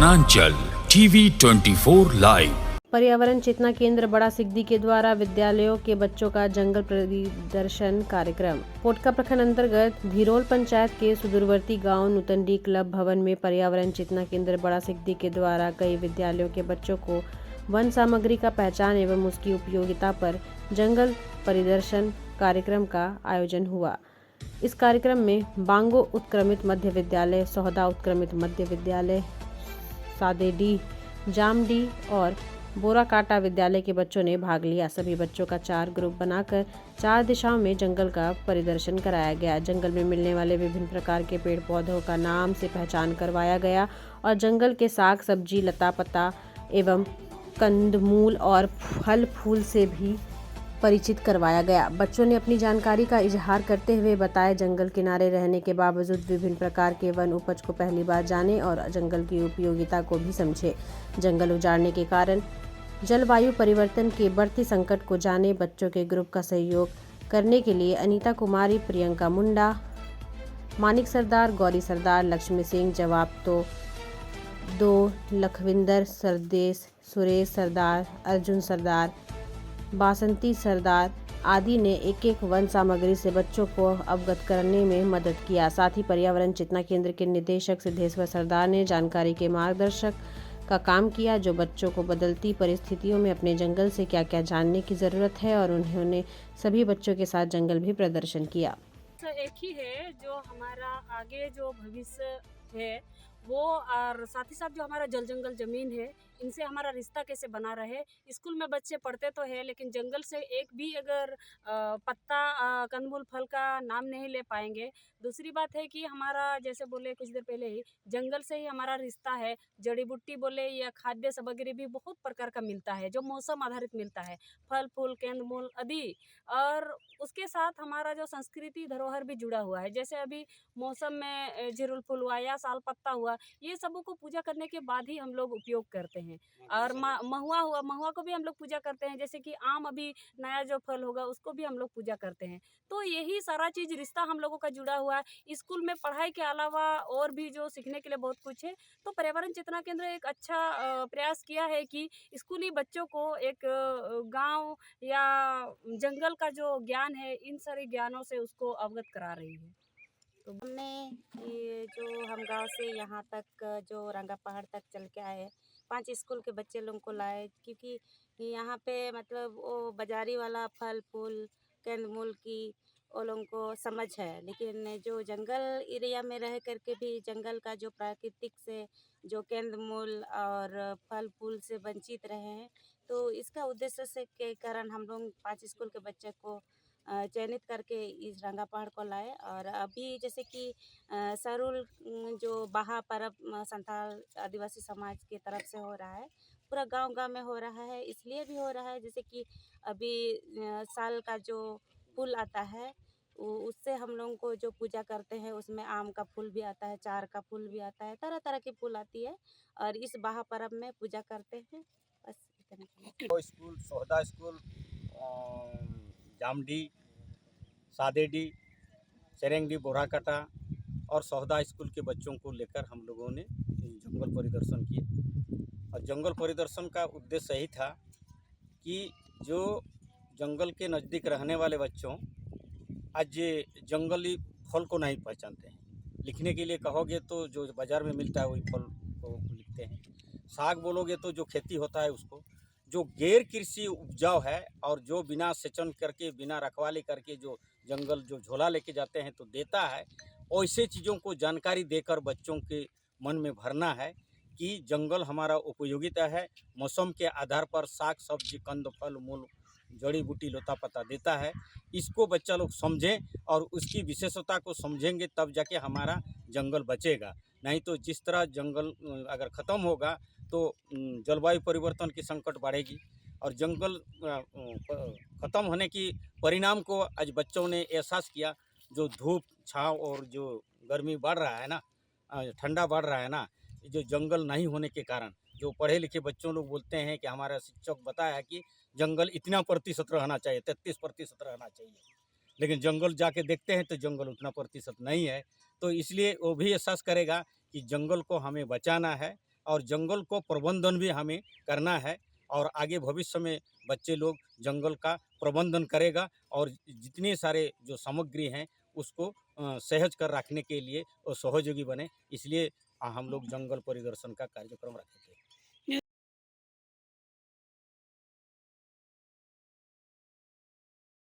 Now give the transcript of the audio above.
Uttaranchal TV 24 live. पर्यावरण चेतना केंद्र बड़ा सिगदी के द्वारा विद्यालयों के बच्चों का जंगल परिदर्शन कार्यक्रम। पोटका प्रखंड अंतर्गत धीरोल पंचायत के सुदूरवर्ती गांव नूतनडी क्लब भवन में पर्यावरण चेतना केंद्र बड़ा सिगदी के द्वारा कई विद्यालयों के बच्चों को वन सामग्री का पहचान एवं उसकी उपयोगिता पर जंगल परिदर्शन कार्यक्रम का आयोजन हुआ। इस कार्यक्रम में बांगो उत्क्रमित मध्य विद्यालय, सोहदा उत्क्रमित मध्य विद्यालय, सादेडी, जामडी और बोराकाटा विद्यालय के बच्चों ने भाग लिया। सभी बच्चों का 4 ग्रुप बनाकर 4 दिशाओं में जंगल का परिदर्शन कराया गया। जंगल में मिलने वाले विभिन्न प्रकार के पेड़ पौधों का नाम से पहचान करवाया गया और जंगल के साग सब्जी, लता पत्ता एवं कंदमूल और फल फूल से भी परिचित करवाया गया। बच्चों ने अपनी जानकारी का इजहार करते हुए बताया, जंगल किनारे रहने के बावजूद विभिन्न प्रकार के वन उपज को पहली बार जाने और जंगल की उपयोगिता को भी समझे। जंगल उजाड़ने के कारण जलवायु परिवर्तन के बढ़ते संकट को जाने। बच्चों के ग्रुप का सहयोग करने के लिए अनीता कुमारी, प्रियंका मुंडा, मानिक सरदार, गौरी सरदार, लक्ष्मी सिंह, जवाब तो 2, लखविंदर सरदेश, सुरेश सरदार, अर्जुन सरदार, बासंती सरदार आदि ने एक वन सामग्री से बच्चों को अवगत करने में मदद किया। साथ ही पर्यावरण चेतना केंद्र के निदेशक सिद्धेश्वर सरदार ने जानकारी के मार्गदर्शक का काम किया, जो बच्चों को बदलती परिस्थितियों में अपने जंगल से क्या क्या जानने की ज़रूरत है, और उन्होंने सभी बच्चों के साथ जंगल भी प्रदर्शन किया। एक ही है जो हमारा आगे जो भविष्य है वो, और साथ ही साथ जो हमारा जल जंगल ज़मीन है, इनसे हमारा रिश्ता कैसे बना रहे। स्कूल में बच्चे पढ़ते तो है, लेकिन जंगल से एक भी अगर पत्ता, कंदमूल, फल का नाम नहीं ले पाएंगे। दूसरी बात है कि हमारा, जैसे बोले कुछ देर पहले ही, जंगल से ही हमारा रिश्ता है। जड़ी बूटी बोले या खाद्य सामग्री भी बहुत प्रकार का मिलता है, जो मौसम आधारित मिलता है, फल फूल, कंदमूल आदि। और उसके साथ हमारा जो संस्कृति धरोहर भी जुड़ा हुआ है। जैसे अभी मौसम में झिरुल फूल हुआ या साल पत्ता हुआ, ये सबों को पूजा करने के बाद ही हम लोग उपयोग करते हैं। और महुआ हुआ, महुआ को भी हम लोग पूजा करते हैं। जैसे कि आम, अभी नया जो फल होगा उसको भी हम लोग पूजा करते हैं। तो यही सारा चीज़, रिश्ता हम लोगों का जुड़ा हुआ है। स्कूल में पढ़ाई के अलावा और भी जो सीखने के लिए बहुत कुछ है। तो पर्यावरण चेतना केंद्र एक अच्छा प्रयास किया है कि स्कूली बच्चों को एक गांव या जंगल का जो ज्ञान है, इन सारे ज्ञानों से उसको अवगत करा रही है। तो हमने ये जो हम गांव से यहाँ तक जो रंगा पहाड़ तक चल के आए, 5 स्कूल के बच्चे लोगों को लाए, क्योंकि यहाँ पे मतलब वो बाजारी वाला फल फूल कंदमूल की वो लोगों को समझ है, लेकिन जो जंगल एरिया में रह करके भी जंगल का जो प्राकृतिक से जो कंदमूल और फल फूल से वंचित रहे हैं, तो इसका उद्देश्य से के कारण हम लोग 5 स्कूल के बच्चे को चयनित करके इस रंगा पहाड़ को लाए। और अभी जैसे कि सरुल जो बाहा पर्व संथाल आदिवासी समाज की तरफ से हो रहा है, पूरा गांव-गांव में हो रहा है। इसलिए भी हो रहा है जैसे कि अभी साल का जो फूल आता है, उससे हम लोगों को जो पूजा करते हैं, उसमें आम का फूल भी आता है, चार का फूल भी आता है, तरह तरह की फूल आती है, और इस बाहा पर्व में पूजा करते हैं। बस इतना। स्कूल, सोहदा स्कूल, जामडी, सादेडी, सेरेंगडी, बोराकाटा और सोहदा स्कूल के बच्चों को लेकर हम लोगों ने जंगल परिदर्शन किया। और जंगल परिदर्शन का उद्देश्य यही था कि जो जंगल के नज़दीक रहने वाले बच्चों आज जंगली फल को नहीं पहचानते हैं। लिखने के लिए कहोगे तो जो बाज़ार में मिलता है वही फल को लिखते हैं। साग बोलोगे तो जो खेती होता है उसको, जो गैर कृषि उपजाऊ है और जो बिना सेचन करके, बिना रखवाली करके जो जंगल जो झोला लेके जाते हैं तो देता है, ऐसे चीज़ों को जानकारी देकर बच्चों के मन में भरना है कि जंगल हमारा उपयोगिता है। मौसम के आधार पर साग सब्जी, कंद, फल मूल, जड़ी बूटी, लता पत्ता देता है। इसको बच्चा लोग समझें और उसकी विशेषता को समझेंगे, तब जाके हमारा जंगल बचेगा। नहीं तो जिस तरह जंगल अगर ख़त्म होगा तो जलवायु परिवर्तन की संकट बढ़ेगी। और जंगल ख़त्म होने की परिणाम को आज बच्चों ने एहसास किया। जो धूप छाँव और जो गर्मी बढ़ रहा है ना, ठंडा बढ़ रहा है ना, जो जंगल नहीं होने के कारण, जो पढ़े लिखे बच्चों लोग बोलते हैं कि हमारा शिक्षक बताया है कि जंगल इतना प्रतिशत रहना चाहिए, 33% रहना चाहिए, लेकिन जंगल जाके देखते हैं तो जंगल उतना प्रतिशत नहीं है। तो इसलिए वो भी एहसास करेगा कि जंगल को हमें बचाना है और जंगल को प्रबंधन भी हमें करना है और आगे भविष्य में बच्चे लोग जंगल का प्रबंधन करेगा और जितने सारे जो सामग्री हैं उसको सहज कर रखने के लिए वो सहयोगी बने, इसलिए हम लोग जंगल परिदर्शन का कार्यक्रम रखे थे।